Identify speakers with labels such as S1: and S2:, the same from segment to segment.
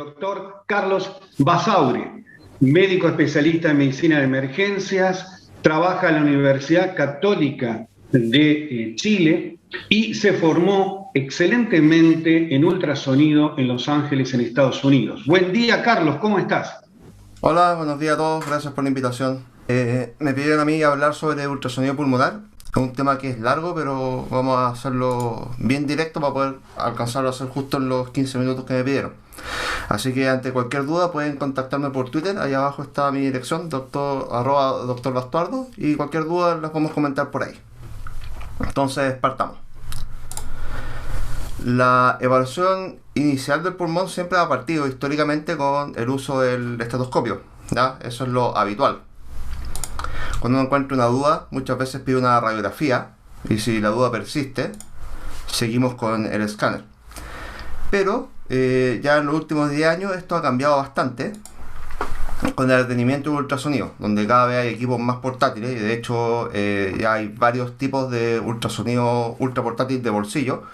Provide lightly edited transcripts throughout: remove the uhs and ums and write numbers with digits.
S1: doctor Carlos Basauri, médico especialista en medicina de emergencias, trabaja en la Universidad Católica de Chile y se formó excelentemente en ultrasonido en Los Ángeles, en Estados Unidos. Buen día, Carlos, ¿cómo estás?
S2: Hola, buenos días a todos, gracias por la invitación. Me pidieron a mí hablar sobre ultrasonido pulmonar. Es un tema que es largo, pero vamos a hacerlo bien directo para poder alcanzarlo a hacer justo en los 15 minutos que me pidieron. Así que ante cualquier duda pueden contactarme por Twitter, ahí abajo está mi dirección, @doctor Bastuardo, y cualquier duda la podemos comentar por ahí. Entonces partamos. La evaluación inicial del pulmón siempre ha partido históricamente con el uso del estetoscopio, ¿ya? Eso es lo habitual. Cuando uno encuentra una duda, muchas veces pide una radiografía, y si la duda persiste, seguimos con el escáner. Pero ya en los últimos 10 años esto ha cambiado bastante con el advenimiento de ultrasonido, donde cada vez hay equipos más portátiles, y de hecho ya hay varios tipos de ultrasonido ultra portátil de bolsillo,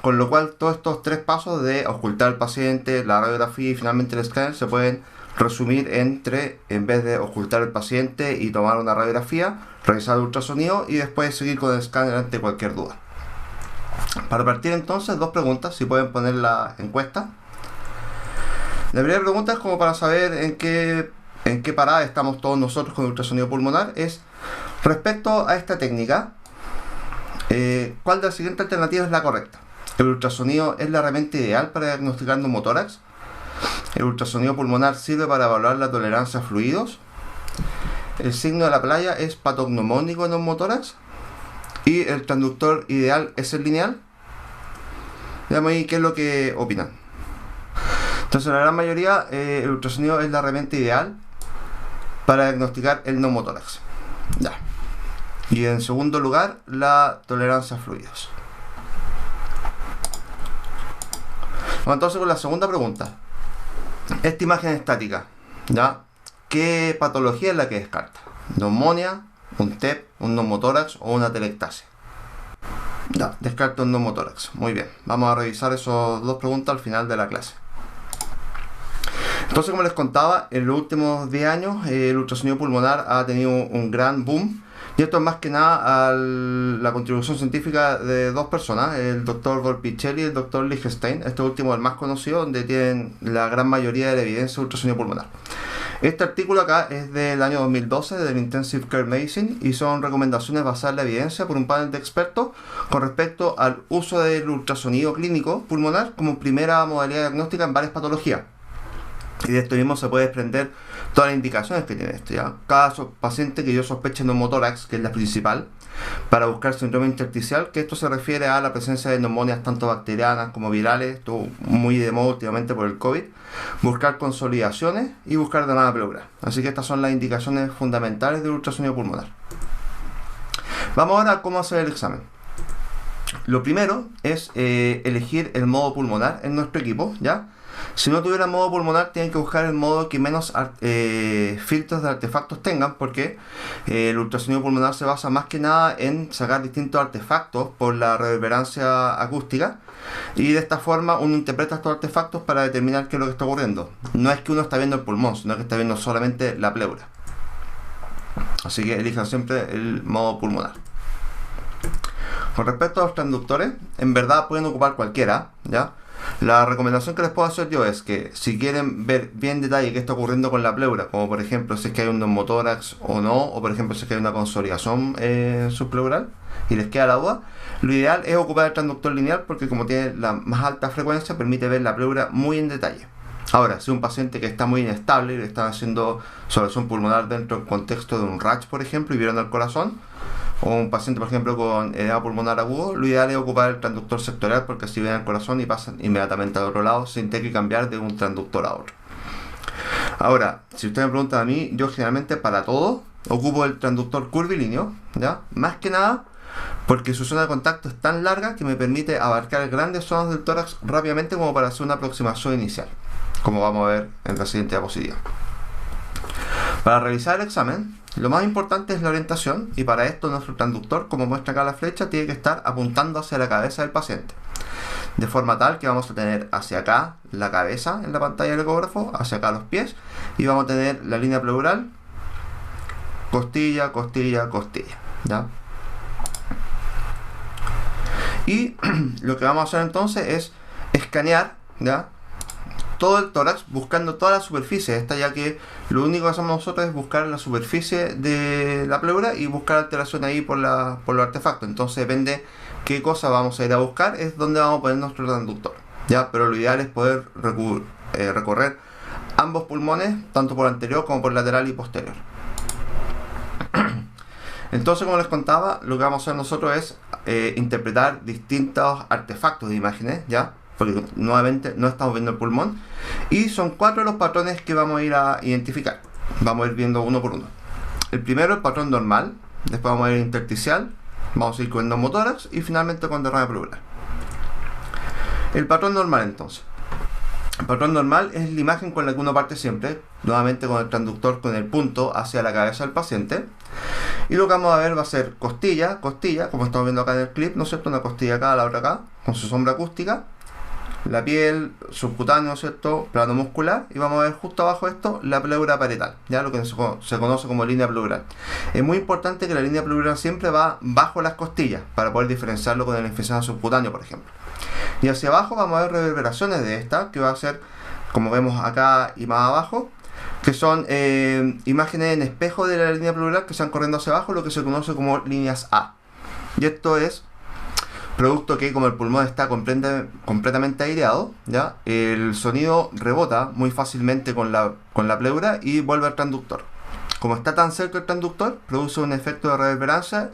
S2: con lo cual todos estos tres pasos de ocultar al paciente, la radiografía y finalmente el escáner se pueden resumir entre, en vez de ocultar al paciente y tomar una radiografía, revisar el ultrasonido y después seguir con el escáner ante cualquier duda. Para partir entonces, dos preguntas, si pueden poner la encuesta. La primera pregunta es como para saber en qué parada estamos todos nosotros con el ultrasonido pulmonar, es respecto a esta técnica, ¿cuál de las siguientes alternativas es la correcta? ¿El ultrasonido es la herramienta ideal para diagnosticar neumotórax? ¿El ultrasonido pulmonar sirve para evaluar la tolerancia a fluidos? ¿El signo de la playa es patognomónico en neumotórax? ¿Y el transductor ideal es el lineal? Veamos ahí qué es lo que opinan. Entonces, la gran mayoría, el ultrasonido es la herramienta ideal para diagnosticar el neumotórax. Ya. Y en segundo lugar, la tolerancia a fluidos. Vamos entonces con la segunda pregunta. Esta imagen estática, ¿ya? ¿Qué patología es la que descarta? ¿Neumonía, un TEP, un neumotórax o una atelectasia? Ya, descarto un neumotórax. Muy bien, vamos a revisar esas dos preguntas al final de la clase. Entonces, como les contaba, en los últimos 10 años el ultrasonido pulmonar ha tenido un gran boom, y esto es más que nada a la contribución científica de dos personas, el doctor Volpicelli y el doctor Lichtenstein. Este último es el más conocido, donde tienen la gran mayoría de la evidencia de ultrasonido pulmonar. Este artículo acá es del año 2012 del Intensive Care Medicine y son recomendaciones basadas en la evidencia por un panel de expertos con respecto al uso del ultrasonido clínico pulmonar como primera modalidad diagnóstica en varias patologías. Y de esto mismo se puede desprender todas las indicaciones que tiene esto, ¿ya? Cada paciente que yo sospeche neumotórax, que es la principal, para buscar síndrome intersticial, que esto se refiere a la presencia de neumonias tanto bacterianas como virales, esto muy de moda últimamente por el COVID, buscar consolidaciones y buscar donada pleural. Así que estas son las indicaciones fundamentales del ultrasonido pulmonar. Vamos ahora a cómo hacer el examen. Lo primero es elegir el modo pulmonar en nuestro equipo, ¿ya? Si no tuviera modo pulmonar, tienen que buscar el modo que menos filtros de artefactos tengan, porque el ultrasonido pulmonar se basa más que nada en sacar distintos artefactos por la reverberancia acústica, y de esta forma uno interpreta estos artefactos para determinar qué es lo que está ocurriendo. No es que uno está viendo el pulmón, sino que está viendo solamente la pleura. Así que elijan siempre el modo pulmonar. Con respecto a los transductores, en verdad pueden ocupar cualquiera, ¿ya? La recomendación que les puedo hacer yo es que si quieren ver bien en detalle qué está ocurriendo con la pleura, como por ejemplo si es que hay un neumotórax o no, o por ejemplo si es que hay una consolidación subpleural y les queda la duda, lo ideal es ocupar el transductor lineal, porque como tiene la más alta frecuencia permite ver la pleura muy en detalle. Ahora, si un paciente que está muy inestable y le están haciendo sobreacción pulmonar dentro del contexto de un RACH, por ejemplo, y vieron el corazón, o un paciente, por ejemplo, con edema pulmonar agudo, lo ideal es ocupar el transductor sectorial, porque así ven el corazón y pasan inmediatamente al otro lado sin tener que cambiar de un transductor a otro. Ahora, si ustedes me preguntan a mí, yo generalmente para todo ocupo el transductor curvilíneo, ¿ya? Más que nada porque su zona de contacto es tan larga que me permite abarcar grandes zonas del tórax rápidamente, como para hacer una aproximación inicial, como vamos a ver en la siguiente diapositiva. Para realizar el examen, lo más importante es la orientación, y para esto nuestro transductor, como muestra acá la flecha, tiene que estar apuntando hacia la cabeza del paciente. de forma tal que vamos a tener hacia acá la cabeza en la pantalla del ecógrafo, hacia acá los pies, y vamos a tener la línea pleural, costilla, costilla, costilla, ¿ya? Y lo que vamos a hacer entonces es escanear, ¿ya?, todo el tórax, buscando toda la superficie esta, ya que lo único que hacemos nosotros es buscar la superficie de la pleura y buscar alteración ahí por los artefactos. Entonces depende qué cosa vamos a ir a buscar, es donde vamos a poner nuestro transductor, ¿ya? Pero lo ideal es poder recorrer ambos pulmones, tanto por anterior como por lateral y posterior. Entonces, como les contaba, lo que vamos a hacer nosotros es interpretar distintos artefactos de imágenes, ¿ya? Porque nuevamente no estamos viendo el pulmón, y son 4 los patrones que vamos a ir a identificar. Vamos a ir viendo uno por uno. El primero, el patrón normal, después vamos a ir intersticial, vamos a ir con neumotórax y finalmente con derrame pleural. El patrón normal, entonces. El patrón normal es la imagen con la que uno parte siempre, nuevamente con el transductor con el punto hacia la cabeza del paciente. Y lo que vamos a ver va a ser costilla, costilla, como estamos viendo acá en el clip, ¿no es cierto? Una costilla acá, la otra acá, con su sombra acústica. La piel, subcutáneo, ¿cierto?, plano muscular, y vamos a ver justo abajo esto la pleura parietal, ya lo que se conoce como línea pleural. Es muy importante que la línea pleural siempre va bajo las costillas para poder diferenciarlo con el enfisema subcutáneo, por ejemplo. Y hacia abajo vamos a ver reverberaciones de esta, que va a ser, como vemos acá y más abajo, que son imágenes en espejo de la línea pleural que están corriendo hacia abajo, lo que se conoce como líneas A. Y esto es producto que, como el pulmón está completamente aireado, ¿ya?, el sonido rebota muy fácilmente con la pleura y vuelve al transductor. Como está tan cerca el transductor, produce un efecto de reverberancia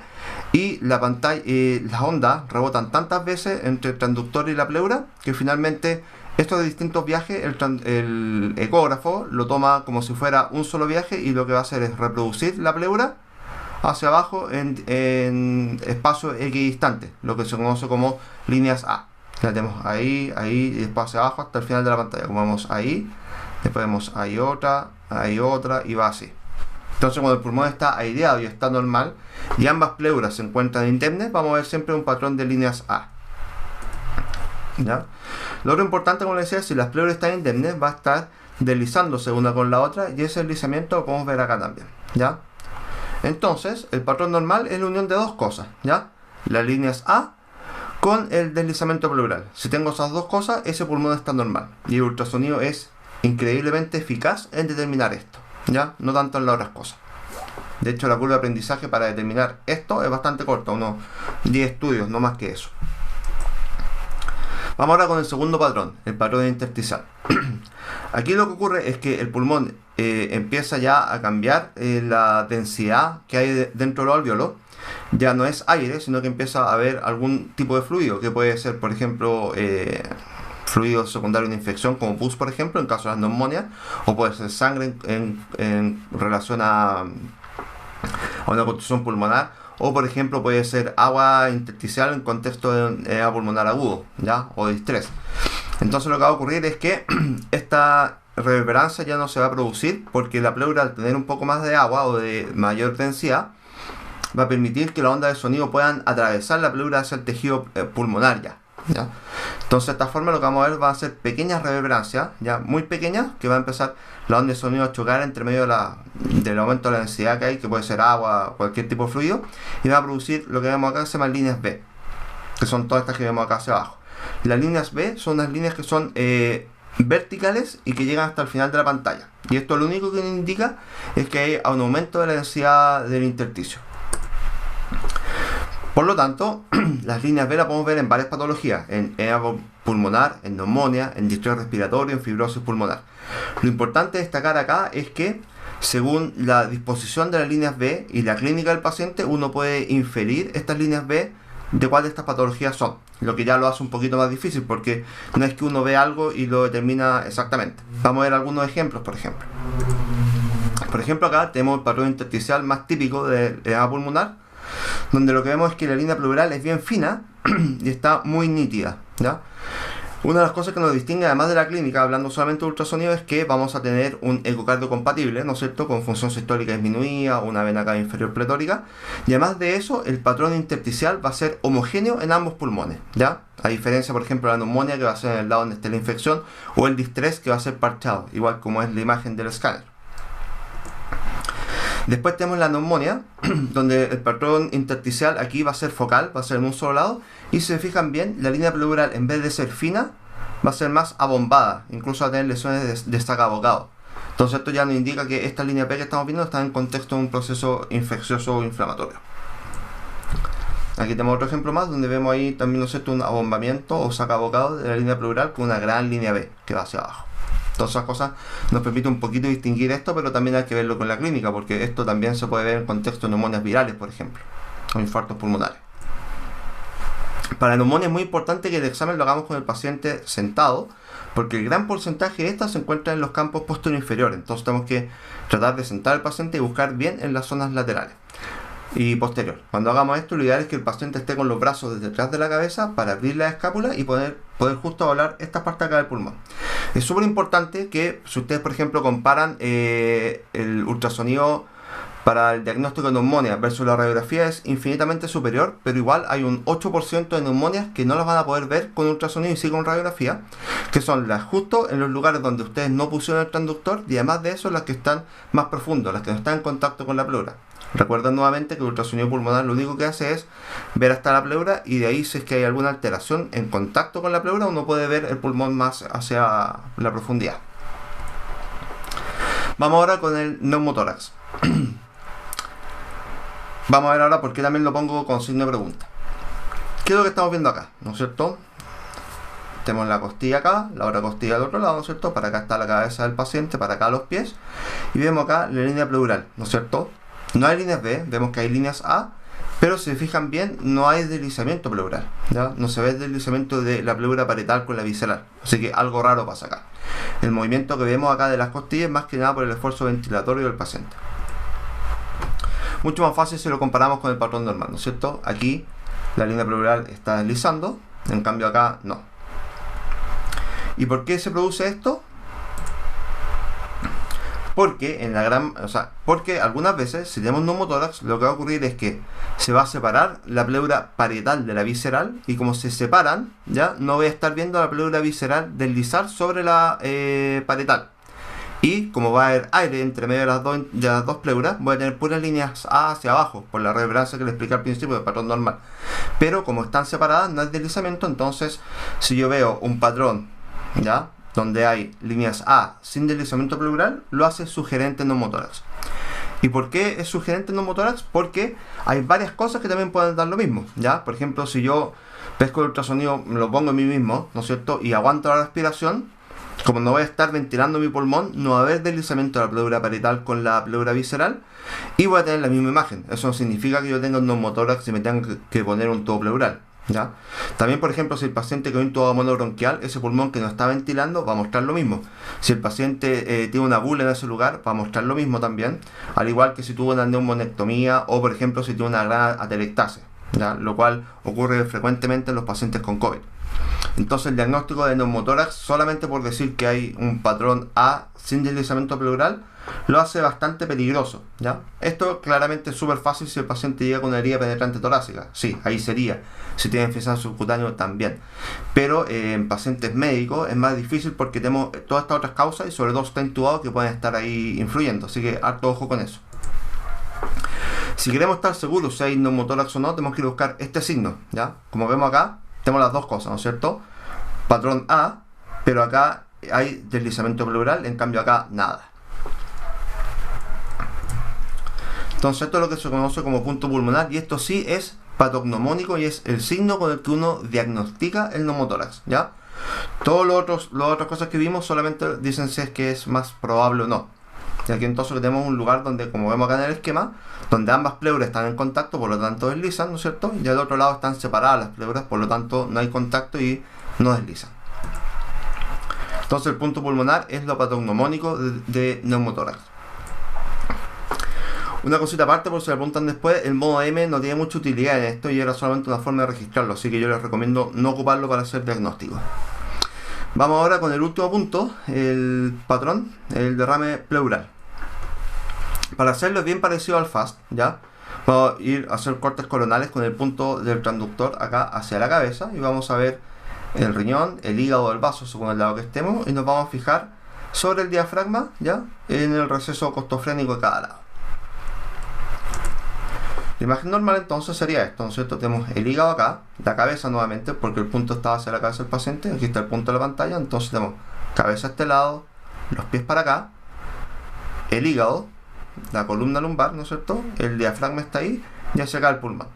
S2: y la pantalla, las ondas rebotan tantas veces entre el transductor y la pleura que finalmente estos distintos viajes el ecógrafo lo toma como si fuera un solo viaje, y lo que va a hacer es reproducir la pleura hacia abajo en espacio equidistante, lo que se conoce como líneas A. La tenemos ahí, ahí, y después hacia abajo hasta el final de la pantalla. Como vemos ahí, después vemos ahí otra, y va así. Entonces, cuando el pulmón está aireado y está normal, y ambas pleuras se encuentran indemnes, vamos a ver siempre un patrón de líneas A, ¿ya? Lo otro importante, como les decía, si las pleuras están indemnes, va a estar deslizándose una con la otra, y ese deslizamiento lo podemos ver acá también, ¿ya? Entonces, el patrón normal es la unión de dos cosas, ¿ya? Las líneas A con el deslizamiento pleural. Si tengo esas dos cosas, ese pulmón está normal. Y el ultrasonido es increíblemente eficaz en determinar esto, ¿ya? No tanto en las otras cosas. De hecho, la curva de aprendizaje para determinar esto es bastante corta, unos 10 estudios, no más que eso. Vamos ahora con el segundo patrón, el patrón intersticial. Aquí lo que ocurre es que el pulmón empieza ya a cambiar la densidad que hay dentro de los alvéolos. Ya no es aire, sino que empieza a haber algún tipo de fluido, que puede ser, por ejemplo, fluido secundario de infección, como pus, por ejemplo, en caso de las neumonias, o puede ser sangre en relación a una contusión pulmonar, o por ejemplo puede ser agua intersticial en contexto de edema pulmonar agudo, ¿ya?, o de estrés. Entonces lo que va a ocurrir es que esta reverberancia ya no se va a producir, porque la pleura, al tener un poco más de agua o de mayor densidad, va a permitir que las ondas de sonido puedan atravesar la pleura hacia el tejido pulmonar ya. Entonces, de esta forma lo que vamos a ver va a ser pequeñas reverberancias, ya muy pequeñas, que va a empezar la onda de sonido a chocar entre medio del aumento de la densidad que hay, que puede ser agua, cualquier tipo de fluido, y va a producir lo que vemos acá, que se llaman líneas B, que son todas estas que vemos acá hacia abajo. Las líneas B son unas líneas que son verticales y que llegan hasta el final de la pantalla, y esto lo único que nos indica es que hay un aumento de la densidad del intersticio. Por lo tanto, las líneas B las podemos ver en varias patologías, en edema pulmonar, en neumonía, en distrés respiratorio, en fibrosis pulmonar. Lo importante destacar acá es que, según la disposición de las líneas B y la clínica del paciente, uno puede inferir estas líneas B de cuál de estas patologías son, lo que ya lo hace un poquito más difícil, porque no es que uno ve algo y lo determina exactamente. Vamos a ver algunos ejemplos, por ejemplo. Por ejemplo, acá tenemos el patrón intersticial más típico del edema pulmonar, donde lo que vemos es que la línea pleural es bien fina y está muy nítida, ¿ya? Una de las cosas que nos distingue además de la clínica, hablando solamente de ultrasonido, es que vamos a tener un ecocardio compatible, ¿no es cierto?, con función sistólica disminuida, una vena cava inferior pletórica, y además de eso, el patrón intersticial va a ser homogéneo en ambos pulmones, ¿ya? A diferencia, por ejemplo, de la neumonía, que va a ser en el lado donde esté la infección, o el distrés, que va a ser parchado, igual como es la imagen del escáner. Después tenemos la neumonía, donde el patrón intersticial aquí va a ser focal, va a ser en un solo lado, y si se fijan bien, la línea pleural, en vez de ser fina, va a ser más abombada, incluso va a tener lesiones de saca-bocado. Entonces esto ya nos indica que esta línea P que estamos viendo está en contexto de un proceso infeccioso o inflamatorio. Aquí tenemos otro ejemplo más, donde vemos ahí también, ¿no es cierto?, un abombamiento o saca-bocado de la línea pleural con una gran línea B que va hacia abajo. Todas esas cosas nos permiten un poquito distinguir esto, pero también hay que verlo con la clínica, porque esto también se puede ver en contexto de neumonias virales, por ejemplo, o infartos pulmonares. Para la neumonía es muy importante que el examen lo hagamos con el paciente sentado, porque el gran porcentaje de estas se encuentra en los campos posterior inferiores. Entonces tenemos que tratar de sentar al paciente y buscar bien en las zonas laterales y posterior. Cuando hagamos esto, lo ideal es que el paciente esté con los brazos desde detrás de la cabeza para abrir la escápula y poder justo hablar esta parte acá del pulmón. Es súper importante que, si ustedes por ejemplo comparan el ultrasonido para el diagnóstico de neumonía versus la radiografía, es infinitamente superior, pero igual hay un 8% de neumonias que no las van a poder ver con ultrasonido y sí con radiografía, que son las justo en los lugares donde ustedes no pusieron el transductor, y además de eso las que están más profundos, las que no están en contacto con la pleura. Recuerden nuevamente que el ultrasonido pulmonar lo único que hace es ver hasta la pleura, y de ahí, si es que hay alguna alteración en contacto con la pleura, uno puede ver el pulmón más hacia la profundidad. Vamos ahora con el neumotórax. Vamos a ver ahora por qué también lo pongo con signo de pregunta. ¿Qué es lo que estamos viendo acá? ¿No es cierto? Tenemos la costilla acá, la otra costilla al otro lado, ¿no es cierto? Para acá está la cabeza del paciente, para acá los pies, y vemos acá la línea pleural, ¿no es cierto? No hay líneas B, vemos que hay líneas A, pero si se fijan bien, no hay deslizamiento pleural, ¿ya? No se ve el deslizamiento de la pleura parietal con la visceral, así que algo raro pasa acá. El movimiento que vemos acá de las costillas es más que nada por el esfuerzo ventilatorio del paciente. Mucho más fácil si lo comparamos con el patrón normal, ¿no es cierto? Aquí la línea pleural está deslizando, en cambio acá no. ¿Y por qué se produce esto? Porque porque algunas veces, si tenemos neumotórax, lo que va a ocurrir es que se va a separar la pleura parietal de la visceral, y como se separan, ya no voy a estar viendo la pleura visceral deslizar sobre la parietal. Y como va a haber aire entre medio de las dos pleuras, voy a tener puras líneas A hacia abajo, por la reverberancia que les expliqué al principio del patrón normal. Pero como están separadas, no hay deslizamiento, entonces si yo veo un patrón, ¿ya?, donde hay líneas A sin deslizamiento pleural, lo hace sugerente neumotórax. ¿Y por qué es sugerente neumotórax? Porque hay varias cosas que también pueden dar lo mismo, ¿ya? Por ejemplo, si yo pesco el ultrasonido, me lo pongo en mí mismo, ¿no es cierto?, y aguanto la respiración, como no voy a estar ventilando mi pulmón, no va a haber deslizamiento de la pleura parietal con la pleura visceral, y voy a tener la misma imagen. Eso no significa que yo tenga un neumotórax y me tenga que poner un tubo pleural, ¿ya? También, por ejemplo, si el paciente con un tubo monobronquial, ese pulmón que no está ventilando, va a mostrar lo mismo. Si el paciente tiene una bula en ese lugar, va a mostrar lo mismo también, al igual que si tuvo una neumonectomía o, por ejemplo, si tiene una gran atelectasia, ¿ya?, lo cual ocurre frecuentemente en los pacientes con COVID. Entonces el diagnóstico de neumotórax, solamente por decir que hay un patrón A sin deslizamiento pleural, lo hace bastante peligroso, ¿ya? Esto claramente es súper fácil si el paciente llega con una herida penetrante torácica. Sí, ahí sería. Si tiene infección subcutánea también. Pero en pacientes médicos es más difícil porque tenemos todas estas otras causas, y sobre todo está intubado, que pueden estar ahí influyendo. Así que harto ojo con eso. Si queremos estar seguros si hay neumotórax o no, tenemos que ir a buscar este signo, ¿ya? Como vemos acá, tenemos las dos cosas, ¿no es cierto? Patrón A, pero acá hay deslizamiento pleural, en cambio acá nada. Entonces esto es lo que se conoce como punto pulmonar, y esto sí es patognomónico y es el signo con el que uno diagnostica el neumotórax, ¿ya? Todas las otras cosas que vimos solamente dicen si es que es más probable o no. Y aquí entonces tenemos un lugar donde, como vemos acá en el esquema, donde ambas pleuras están en contacto, por lo tanto deslizan, ¿no es cierto? Y al otro lado están separadas las pleuras, por lo tanto no hay contacto y no deslizan. Entonces el punto pulmonar es lo patognomónico de neumotórax. Una cosita aparte, por si me preguntan después, el modo M no tiene mucha utilidad en esto y era solamente una forma de registrarlo, así que yo les recomiendo no ocuparlo para hacer diagnóstico. Vamos ahora con el último punto, el patrón, el derrame pleural. Para hacerlo es bien parecido al FAST, ¿ya? Vamos a ir a hacer cortes coronales con el punto del transductor acá hacia la cabeza y vamos a ver el riñón, el hígado, el vaso según el lado que estemos, y nos vamos a fijar sobre el diafragma, ¿ya? En el receso costofrénico de cada lado. La imagen normal entonces sería esto, ¿no es cierto? Tenemos el hígado acá, la cabeza nuevamente, porque el punto estaba hacia la cabeza del paciente, aquí está el punto de la pantalla, entonces tenemos cabeza a este lado, los pies para acá, el hígado, la columna lumbar, ¿no es cierto? El diafragma está ahí y hacia acá el pulmón.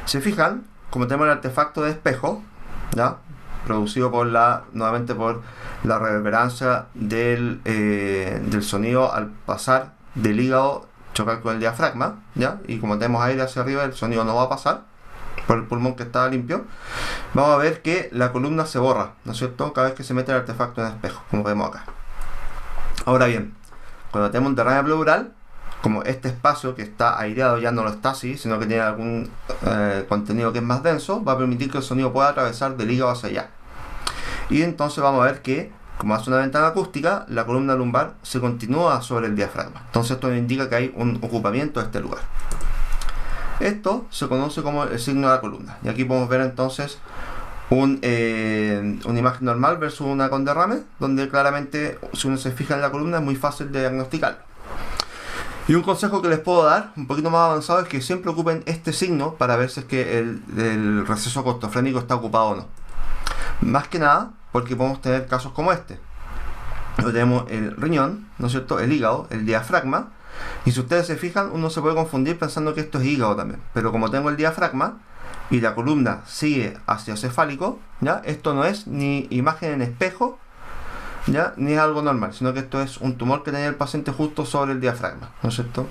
S2: Se fijan, como tenemos el artefacto de espejo, ¿ya? Producido por nuevamente por la reverberancia del sonido al pasar del hígado, chocar con el diafragma, ¿ya? Y como tenemos aire hacia arriba, el sonido no va a pasar por el pulmón que está limpio. Vamos a ver que la columna se borra, ¿no es cierto? Cada vez que se mete el artefacto en espejo, como vemos acá. Ahora bien, cuando tenemos un derrame pleural, como este espacio que está aireado ya no lo está así, sino que tiene algún contenido que es más denso, va a permitir que el sonido pueda atravesar del hígado hacia allá. Y entonces vamos a ver que, como hace una ventana acústica, la columna lumbar se continúa sobre el diafragma. Entonces esto nos indica que hay un ocupamiento de este lugar. Esto se conoce como el signo de la columna. Y aquí podemos ver entonces una imagen normal versus una con derrame, donde claramente, si uno se fija en la columna, es muy fácil de diagnosticarlo. Y un consejo que les puedo dar, un poquito más avanzado, es que siempre ocupen este signo para ver si es que el receso costofrénico está ocupado o no. Más que nada porque podemos tener casos como este. Tenemos el riñón, ¿no es cierto? El hígado, el diafragma. Y si ustedes se fijan, uno se puede confundir pensando que esto es hígado también. Pero como tengo el diafragma y la columna sigue hacia cefálico, ¿ya? Esto no es ni imagen en espejo, ¿ya? Ni es algo normal, sino que esto es un tumor que tenía el paciente justo sobre el diafragma, ¿no es cierto?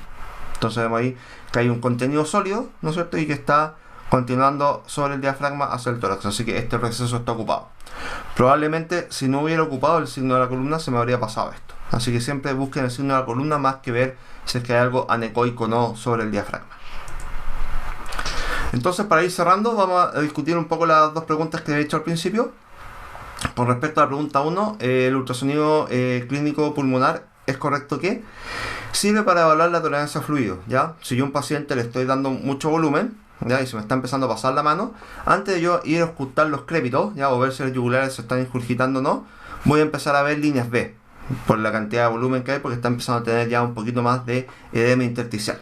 S2: Entonces vemos ahí que hay un contenido sólido, ¿no es cierto? Y que está continuando sobre el diafragma hacia el tórax, así que este receso está ocupado. Probablemente si no hubiera ocupado el signo de la columna se me habría pasado esto, así que siempre busquen el signo de la columna más que ver si es que hay algo anecoico o no sobre el diafragma. Entonces, para ir cerrando, vamos a discutir un poco las dos preguntas que he hecho al principio. Con respecto a la pregunta 1, el ultrasonido clínico pulmonar, ¿es correcto que sirve para evaluar la tolerancia a fluido? ¿Ya? Si yo a un paciente le estoy dando mucho volumen, ¿ya? Y se me está empezando a pasar la mano, antes de yo ir a ocultar los crépitos, ¿ya? O ver si los yugulares se están ingurgitando o no, voy a empezar a ver líneas B por la cantidad de volumen que hay, porque está empezando a tener ya un poquito más de edema intersticial.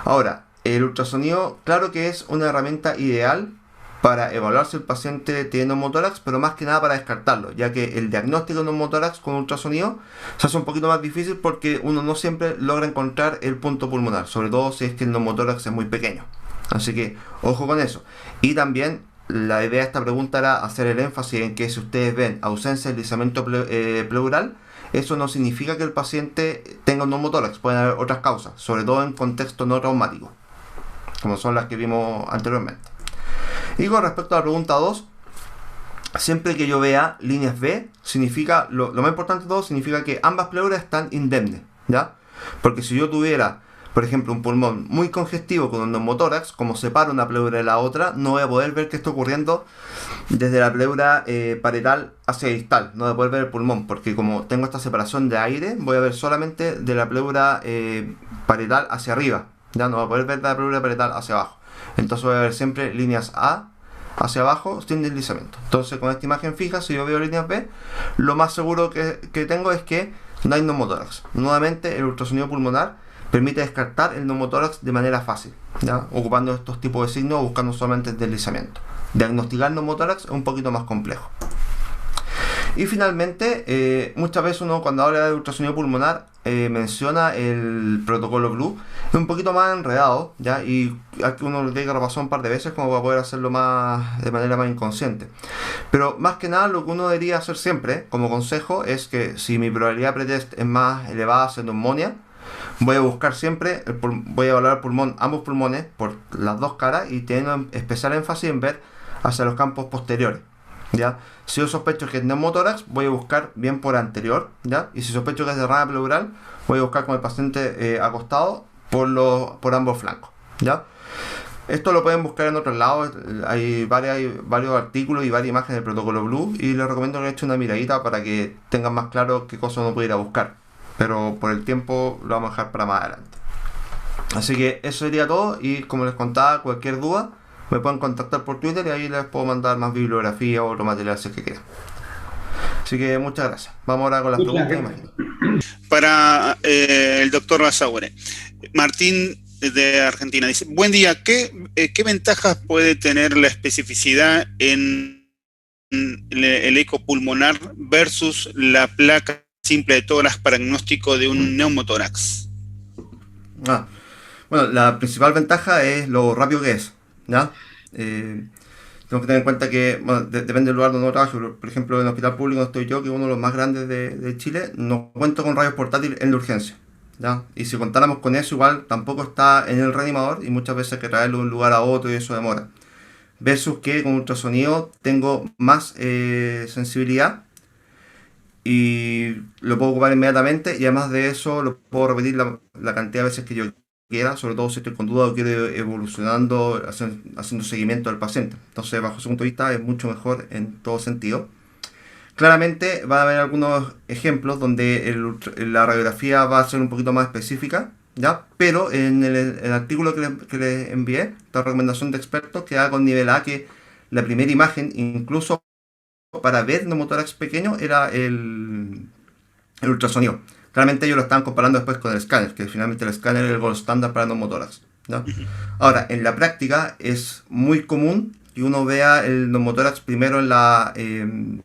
S2: Ahora, el ultrasonido, claro que es una herramienta ideal para evaluar si el paciente tiene neumotórax, pero más que nada para descartarlo, ya que el diagnóstico de neumotórax con ultrasonido se hace un poquito más difícil porque uno no siempre logra encontrar el punto pulmonar, sobre todo si es que el neumotórax es muy pequeño. Así que ojo con eso. Y también la idea de esta pregunta era hacer el énfasis en que si ustedes ven ausencia de deslizamiento pleural, eso no significa que el paciente tenga un neumotórax, pueden haber otras causas, sobre todo en contexto no traumático, como son las que vimos anteriormente. Y con respecto a la pregunta 2, siempre que yo vea líneas B, significa, lo más importante de todo, significa que ambas pleuras están indemnes, ¿ya? Porque si yo tuviera, por ejemplo, un pulmón muy congestivo con un neumotórax, como separo una pleura de la otra, no voy a poder ver qué está ocurriendo desde la pleura parietal hacia distal, no voy a poder ver el pulmón, porque como tengo esta separación de aire, voy a ver solamente de la pleura parietal hacia arriba, ya no voy a poder ver de la pleura parietal hacia abajo. Entonces voy a ver siempre líneas A hacia abajo sin deslizamiento. Entonces con esta imagen fija, si yo veo líneas B, lo más seguro que tengo es que no hay neumotórax. Nuevamente, el ultrasonido pulmonar permite descartar el neumotórax de manera fácil, ¿ya? Ocupando estos tipos de signos o buscando solamente el deslizamiento. Diagnosticar neumotórax es un poquito más complejo. Y finalmente, muchas veces uno cuando habla de ultrasonido pulmonar menciona el protocolo Blue, es un poquito más enredado, ¿ya? Y aquí uno lo tiene que repasar un par de veces como para poder hacerlo de manera más inconsciente. Pero más que nada lo que uno debería hacer siempre, como consejo, es que si mi probabilidad pretest es más elevada hacia neumonía, voy a buscar siempre, voy a evaluar el pulmón, ambos pulmones por las dos caras y teniendo especial énfasis en ver hacia los campos posteriores, ¿ya? Si yo sospecho que es neumotórax, voy a buscar bien por anterior, ¿ya? Y si sospecho que es derrame pleural, voy a buscar con el paciente acostado por ambos flancos, ¿ya? Esto lo pueden buscar en otros lados, hay varios artículos y varias imágenes del protocolo Blue y les recomiendo que echen una miradita para que tengan más claro qué cosa uno puede ir a buscar. Pero por el tiempo lo vamos a dejar para más adelante. Así que eso sería todo y como les contaba, cualquier duda me pueden contactar por Twitter y ahí les puedo mandar más bibliografía o otro material si es que quieran. Así que muchas gracias. Vamos ahora con las preguntas, imagino.
S3: Para el doctor Basaure. Martín de Argentina dice, buen día, ¿qué ventajas puede tener la especificidad en el eco pulmonar versus la placa simple de tórax para diagnóstico de un neumotórax?
S2: Bueno, la principal ventaja es lo rápido que es, ¿ya? Tenemos que tener en cuenta que, bueno, depende del lugar donde uno trabaje. Por ejemplo, en el hospital público donde estoy yo, que es uno de los más grandes de Chile, no cuento con radios portátiles en la urgencia, ¿ya? Y si contáramos con eso, igual tampoco está en el reanimador y muchas veces hay que traerlo de un lugar a otro y eso demora. Versus que con ultrasonido tengo más sensibilidad y lo puedo ocupar inmediatamente y además de eso lo puedo repetir la cantidad de veces que yo quiera, sobre todo si estoy con duda o quiero ir evolucionando, haciendo seguimiento del paciente. Entonces, bajo ese punto de vista, es mucho mejor en todo sentido. Claramente va a haber algunos ejemplos donde la radiografía va a ser un poquito más específica, ¿ya? Pero en el artículo que les envié, esta recomendación de expertos que haga con nivel A, que la primera imagen, incluso para ver neumotórax pequeño, era el ultrasonido. Claramente ellos lo estaban comparando después con el escáner, que finalmente el escáner es el gold estándar para neumotórax, ¿no? Ahora, en la práctica es muy común que uno vea el neumotórax primero en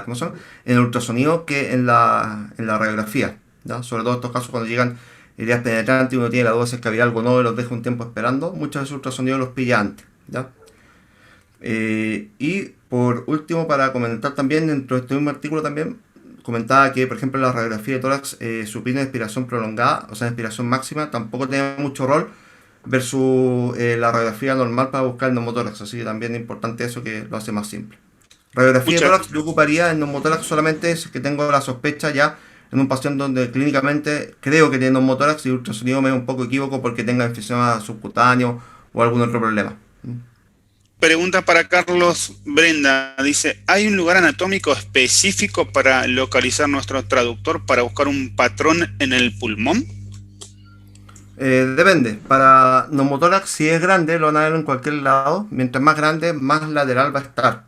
S2: ¿cómo se llama? En el ultrasonido que en la radiografía, ¿ya? Sobre todo en estos casos cuando llegan heridas penetrantes y uno tiene la duda si es que había algo o no y los deja un tiempo esperando, muchas veces el ultrasonido los pilla antes, ¿ya? Y por último, para comentar también, dentro de este mismo artículo también comentaba que, por ejemplo, la radiografía de tórax supina expiración prolongada, o sea, expiración máxima, tampoco tiene mucho rol versus la radiografía normal para buscar el neumotórax, así que también es importante eso, que lo hace más simple. Radiografía de tórax yo ocuparía el neumotórax solamente si que tengo la sospecha ya en un paciente donde clínicamente creo que tiene neumotórax y ultrasonido me da un poco equívoco porque tenga enfisema subcutáneo o algún otro problema.
S3: Pregunta para Carlos Brenda, dice, ¿hay un lugar anatómico específico para localizar nuestro traductor para buscar un patrón en el pulmón?
S2: Depende, para neumotórax si es grande lo van a ver en cualquier lado, mientras más grande más lateral va a estar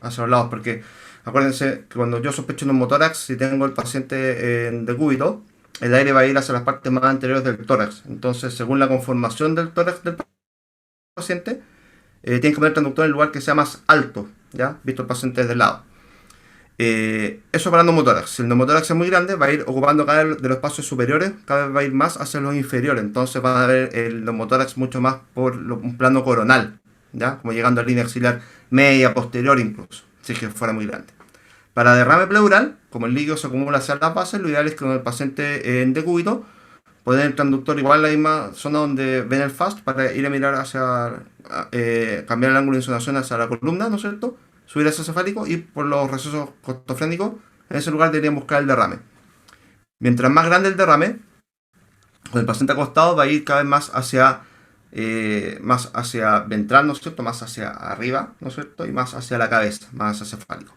S2: hacia los lados, porque acuérdense que cuando yo sospecho un neumotórax, si tengo el paciente en decúbito, el aire va a ir hacia las partes más anteriores del tórax, entonces según la conformación del tórax del paciente, tienen que poner el transductor en el lugar que sea más alto, ¿ya? Visto el paciente desde el lado. Eso para el neumotórax. Si el neumotórax es muy grande, va a ir ocupando cada vez de los espacios superiores, cada vez va a ir más hacia los inferiores. Entonces van a ver el neumotórax mucho más por un plano coronal, ¿ya? Como llegando a línea axilar media, posterior incluso, si es que fuera muy grande. Para derrame pleural, como el líquido se acumula hacia las bases, lo ideal es que con el paciente en decúbito, poner el transductor igual en la misma zona donde ven el FAST para ir a mirar hacia, cambiar el ángulo de insonación hacia la columna, ¿no es cierto? Subir ese cefálico y por los recesos costofrénicos, en ese lugar deberían buscar el derrame. Mientras más grande el derrame, con el paciente acostado va a ir cada vez más hacia ventral, ¿no es cierto? Más hacia arriba, ¿no es cierto? Y más hacia la cabeza, más hacia cefálico.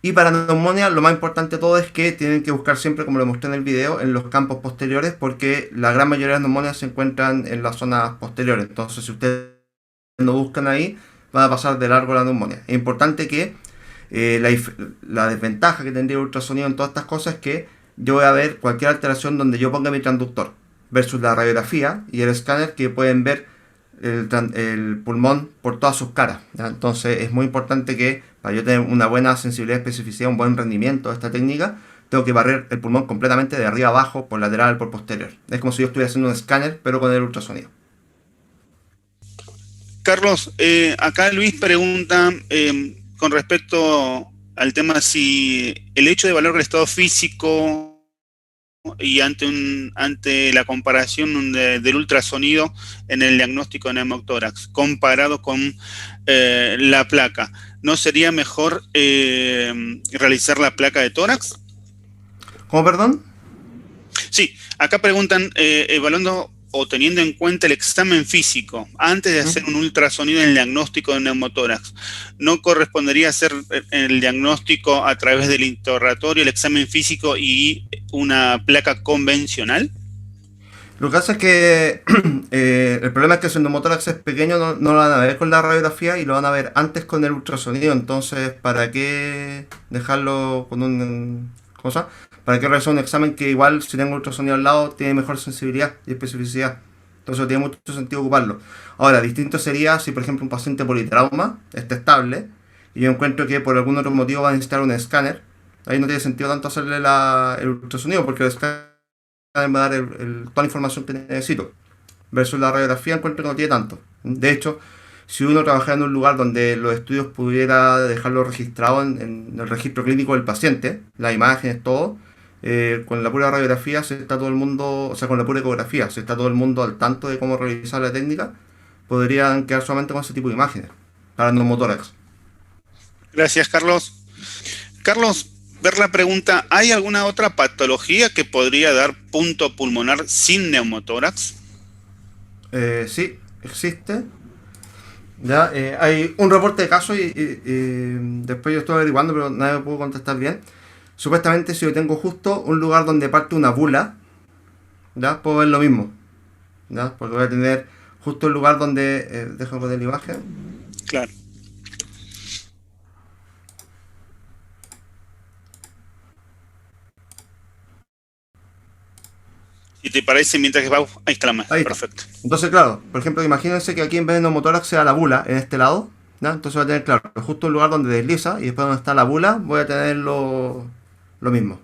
S2: Y para neumonía, lo más importante de todo es que tienen que buscar siempre, como lo mostré en el video, en los campos posteriores, porque la gran mayoría de las neumonias se encuentran en las zonas posteriores. Entonces, si ustedes no buscan ahí, van a pasar de largo la neumonía. Es importante que la desventaja que tendría el ultrasonido en todas estas cosas es que yo voy a ver cualquier alteración donde yo ponga mi transductor, versus la radiografía y el escáner que pueden ver el pulmón por todas sus caras, ¿ya? Entonces es muy importante que para yo tener una buena sensibilidad, especificidad, un buen rendimiento de esta técnica, tengo que barrer el pulmón completamente de arriba abajo, por lateral, por posterior. Es como si yo estuviera haciendo un escáner, pero con el ultrasonido.
S3: Carlos, acá Luis pregunta con respecto al tema si el hecho de evaluar el estado físico y ante la comparación del ultrasonido en el diagnóstico de neumotórax comparado con la placa, ¿no sería mejor realizar la placa de tórax?
S2: ¿Cómo, perdón?
S3: Sí, acá preguntan, evaluando o teniendo en cuenta el examen físico antes de hacer un ultrasonido en el diagnóstico de neumotórax, ¿no correspondería hacer el diagnóstico a través del interrogatorio, el examen físico y una placa convencional?
S2: Lo que pasa es que el problema es que si el neumotórax es pequeño no lo van a ver con la radiografía y lo van a ver antes con el ultrasonido. Entonces, ¿para qué dejarlo con un... ¿cómo se llama? ¿Para qué realizar un examen que igual si tengo ultrasonido al lado tiene mejor sensibilidad y especificidad? Entonces no tiene mucho sentido ocuparlo. Ahora, distinto sería si por ejemplo un paciente politrauma está estable y yo encuentro que por algún otro motivo va a necesitar un escáner. Ahí no tiene sentido tanto hacerle el ultrasonido porque el escáner me va a dar toda la información que necesito. Versus la radiografía encuentro que no tiene tanto. De hecho, si uno trabajara en un lugar donde los estudios pudiera dejarlo registrado en el registro clínico del paciente, las imágenes, todo, con la pura radiografía se está todo el mundo, o sea, con la pura ecografía, se está todo el mundo al tanto de cómo realizar la técnica, podrían quedar solamente con ese tipo de imágenes para el neumotórax.
S3: Gracias, Carlos. Carlos, ver la pregunta, ¿hay alguna otra patología que podría dar punto pulmonar sin neumotórax?
S2: Sí, existe. Ya, hay un reporte de caso y después yo estoy averiguando, pero nadie me pudo contestar bien. Supuestamente si yo tengo justo un lugar donde parte una bula, ya puedo ver lo mismo, ya, porque voy a tener justo el lugar donde dejo poner la imagen.
S3: Claro. Si te parece, mientras que va, ahí está la más.
S2: Ahí está.
S3: Perfecto.
S2: Entonces, claro, por ejemplo, imagínense que aquí en vez de neumotórax sea la bula en este lado, ¿ya? Entonces voy a tener, claro, justo el lugar donde desliza y después donde está la bula voy a tener lo mismo.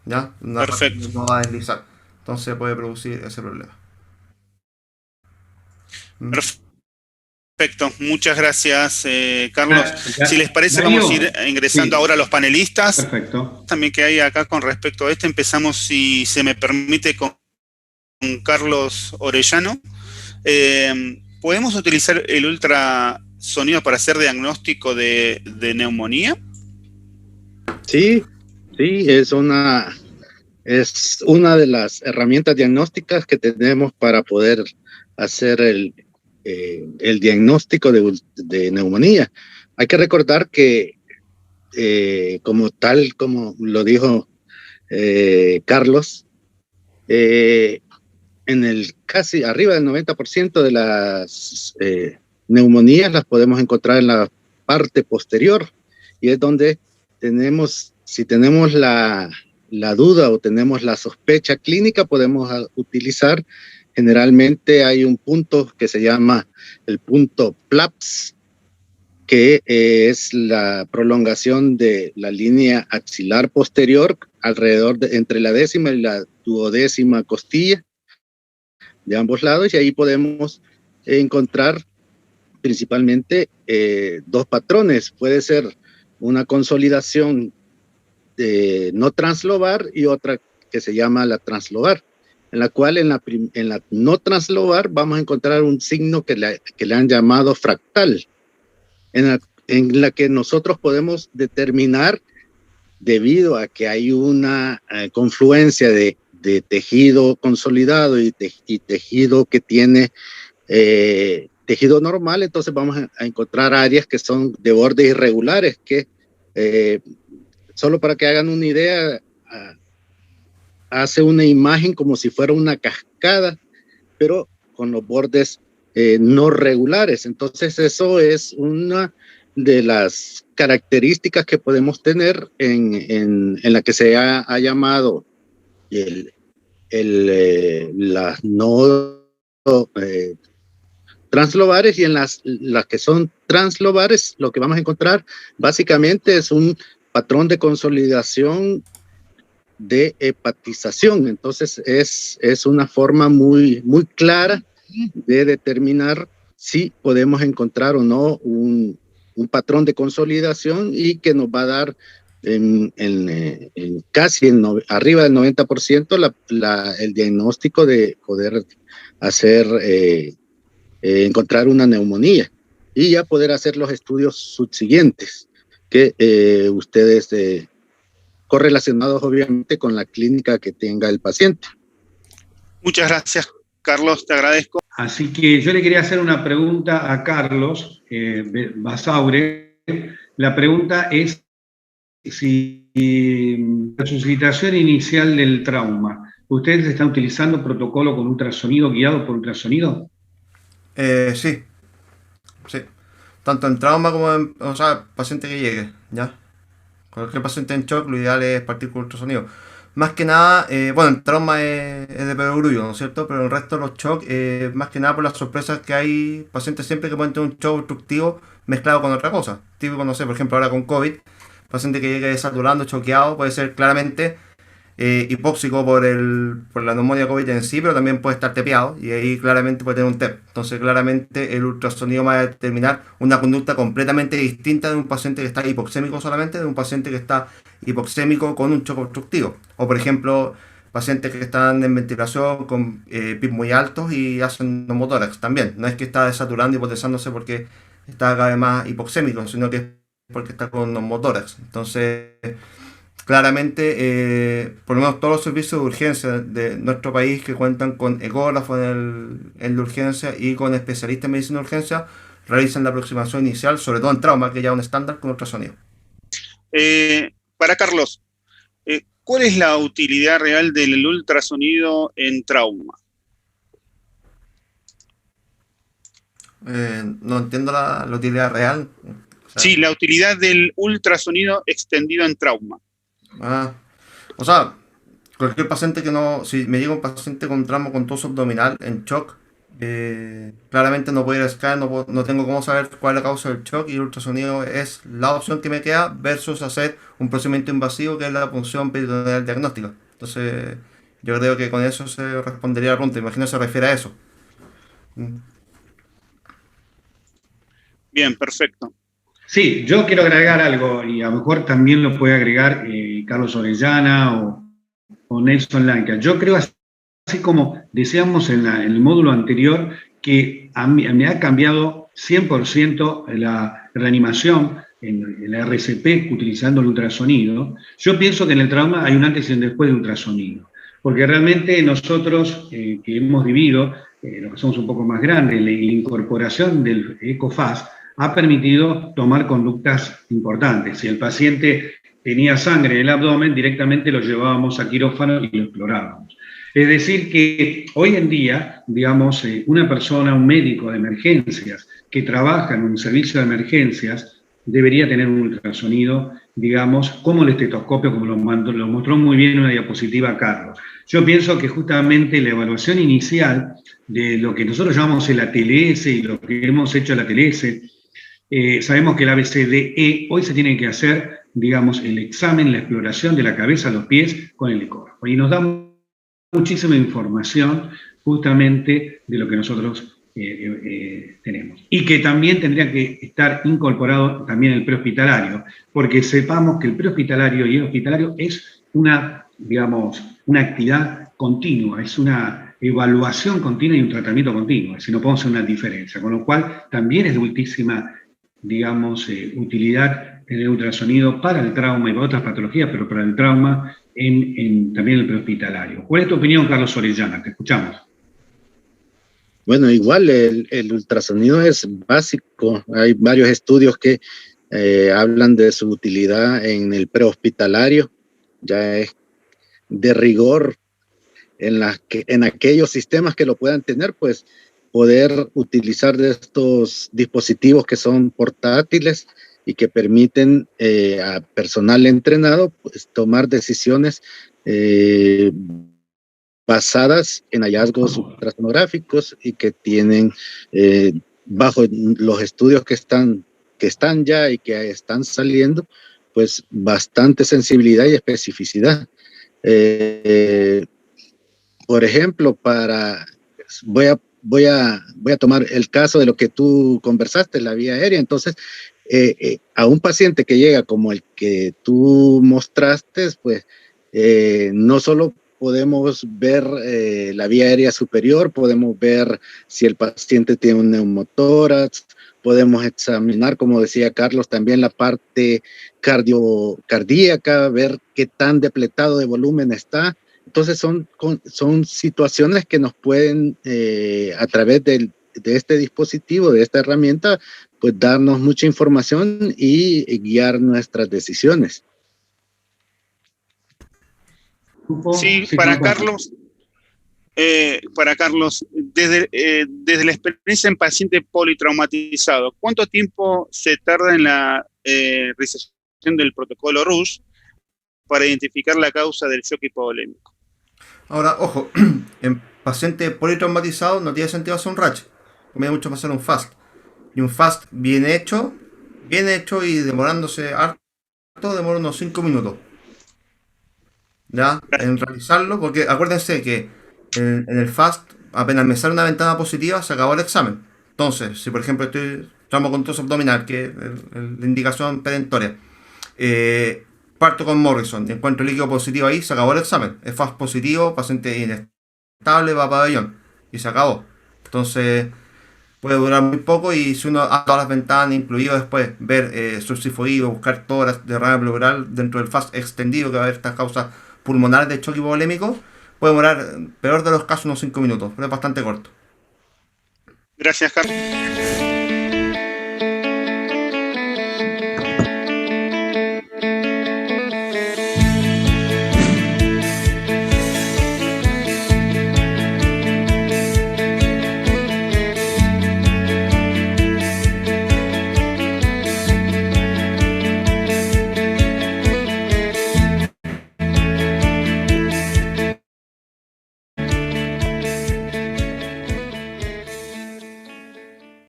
S2: ¿Ya?
S3: Perfecto.
S2: No va a deslizar. Entonces puede producir ese problema.
S3: Perfecto, muchas gracias, Carlos. Si les parece,
S1: Darío,
S3: vamos a ir ingresando ahora a los panelistas.
S1: Perfecto.
S3: También que hay acá con respecto a este, empezamos, si se me permite, con Carlos Orellano. ¿Podemos utilizar el ultrasonido para hacer diagnóstico de neumonía?
S4: Sí, es una de las herramientas diagnósticas que tenemos para poder hacer el diagnóstico de neumonía. Hay que recordar que, como lo dijo Carlos, en el casi arriba del 90% de las neumonías las podemos encontrar en la parte posterior, y es donde si tenemos la duda o tenemos la sospecha clínica, podemos utilizar. Generalmente hay un punto que se llama el punto PLAPS, que es la prolongación de la línea axilar posterior alrededor entre la 10ª y la 12ª costilla de ambos lados, y ahí podemos encontrar principalmente dos patrones. Puede ser una consolidación no translobar y otra que se llama la translobar, en la cual en la no translobar vamos a encontrar un signo que le han llamado fractal, en la que nosotros podemos determinar, debido a que hay una confluencia de tejido consolidado y tejido que tiene tejido normal, entonces vamos a encontrar áreas que son de bordes irregulares, que solo para que hagan una idea, hace una imagen como si fuera una cascada, pero con los bordes no regulares. Entonces eso es una de las características que podemos tener en la que se ha llamado las no translobares, y en las que son translobares lo que vamos a encontrar básicamente es un patrón de consolidación de hepatización. Entonces es una forma muy clara de determinar si podemos encontrar o no un patrón de consolidación, y que nos va a dar casi arriba del 90% el diagnóstico de poder hacer encontrar una neumonía, y ya poder hacer los estudios subsiguientes que ustedes correlacionados obviamente con la clínica que tenga el paciente.
S3: Muchas gracias, Carlos, te agradezco.
S1: Así que yo le quería hacer una pregunta a Carlos Basaure. La pregunta es si la suscitación inicial del trauma, ¿ustedes están utilizando protocolo con ultrasonido, guiado por ultrasonido?
S2: Sí, sí. Tanto en trauma como en, o sea, paciente que llegue, ¿ya? Cualquier paciente en shock, lo ideal es partir con ultrasonido. Más que nada, bueno, el trauma es de perogrullo, ¿no es cierto? Pero el resto de los shock, más que nada por las sorpresas que hay, pacientes siempre que pueden tener un shock obstructivo mezclado con otra cosa. Típico, no sé, por ejemplo, ahora con COVID, paciente que llegue saturando, choqueado, puede ser claramente hipóxico por la neumonía COVID en sí, pero también puede estar tepeado y ahí claramente puede tener un TEP. Entonces, claramente el ultrasonido va a determinar una conducta completamente distinta de un paciente que está hipoxémico solamente, de un paciente que está hipoxémico con un choque obstructivo. O, por ejemplo, pacientes que están en ventilación con PIB muy altos y hacen neumotórax también. No es que está desaturando y hipotensándose porque está cada vez más hipoxémico, sino que es porque está con neumotórax. Entonces, claramente, por lo menos todos los servicios de urgencia de nuestro país que cuentan con ecógrafo en la urgencia y con especialistas en medicina de urgencia, realizan la aproximación inicial, sobre todo en trauma, que ya es un estándar con ultrasonido.
S3: Para Carlos, ¿cuál es la utilidad real del ultrasonido en trauma?
S2: No entiendo la utilidad real. O sea,
S3: Sí, la utilidad del ultrasonido extendido en trauma.
S2: o sea, cualquier paciente que no, si me llega un paciente con trauma con tos abdominal en shock, claramente no puedo ir a SCAN, no tengo cómo saber cuál es la causa del shock y el ultrasonido es la opción que me queda versus hacer un procedimiento invasivo que es la punción peritoneal diagnóstica. Entonces, yo creo que con eso se respondería la pregunta. Imagino se refiere a eso.
S3: Bien, perfecto.
S1: Sí, yo quiero agregar algo y a lo mejor también lo puede agregar Carlos Orellana o Nelson Lanca. Yo creo, así como decíamos en el módulo anterior, que me ha cambiado 100% la reanimación en la RCP utilizando el ultrasonido. Yo pienso que en el trauma hay un antes y un después del ultrasonido, porque realmente nosotros que hemos vivido, los que somos un poco más grandes, la incorporación del ECOFAS ha permitido tomar conductas importantes. Si el paciente tenía sangre en el abdomen, directamente lo llevábamos a quirófano y lo explorábamos. Es decir, que hoy en día, digamos, una persona, un médico de emergencias que trabaja en un servicio de emergencias, debería tener un ultrasonido, digamos, como el estetoscopio, como lo mostró muy bien en una diapositiva Carlos. Yo pienso que justamente la evaluación inicial de lo que nosotros llamamos el ATLS y lo que hemos hecho el ATLS, sabemos que el ABCDE hoy se tiene que hacer, digamos, el examen, la exploración de la cabeza a los pies con el ecógrafo. Y nos da muchísima información justamente de lo que nosotros tenemos. Y que también tendría que estar incorporado también el prehospitalario, porque sepamos que el prehospitalario y el hospitalario es una, digamos, una actividad continua, es una evaluación continua y un tratamiento continuo, si no podemos hacer una diferencia, con lo cual también es de ultísima, digamos, utilidad en el ultrasonido para el trauma y para otras patologías, pero para el trauma también el prehospitalario. ¿Cuál es tu opinión, Carlos Orellana? Te escuchamos.
S4: Bueno, igual el ultrasonido es básico. Hay varios estudios que hablan de su utilidad en el prehospitalario. Ya es de rigor en aquellos sistemas que lo puedan tener, pues poder utilizar de estos dispositivos que son portátiles y que permiten a personal entrenado pues, tomar decisiones basadas en hallazgos ultrasonográficos y que tienen bajo los estudios que están ya y que están saliendo, pues bastante sensibilidad y especificidad. Por ejemplo, voy a tomar el caso de lo que tú conversaste, la vía aérea. Entonces, a un paciente que llega como el que tú mostraste, pues no solo podemos ver la vía aérea superior, podemos ver si el paciente tiene un neumotórax, podemos examinar, como decía Carlos, también la parte cardíaca, ver qué tan depletado de volumen está, Entonces son situaciones que nos pueden, a través de este dispositivo, de esta herramienta, pues darnos mucha información y guiar nuestras decisiones.
S3: Sí, para Carlos, desde la experiencia en paciente politraumatizado, ¿cuánto tiempo se tarda en la realización del protocolo RUSH para identificar la causa del shock hipovolémico?
S2: Ahora, ojo, en paciente politraumatizado no tiene sentido hacer un RACH. Conviene mucho más hacer un FAST. Y un FAST bien hecho y demorándose harto, demora unos 5 minutos. ¿Ya? En realizarlo, porque acuérdense que en el FAST, apenas me sale una ventana positiva, se acabó el examen. Entonces, si por ejemplo estoy tramo con tos abdominal, que es la indicación perentoria, parto con Morrison, encuentro líquido positivo ahí, se acabó el examen. Es FAST positivo, paciente inestable, va a pabellón. Y se acabó. Entonces, puede durar muy poco y si uno a todas las ventanas, incluido después ver subsifoido, buscar toras de derrame pleural dentro del FAST extendido que va a haber estas causas pulmonares de choque hipovolémico, puede demorar, peor de los casos, unos 5 minutos, pero es bastante corto.
S3: Gracias, Carlos.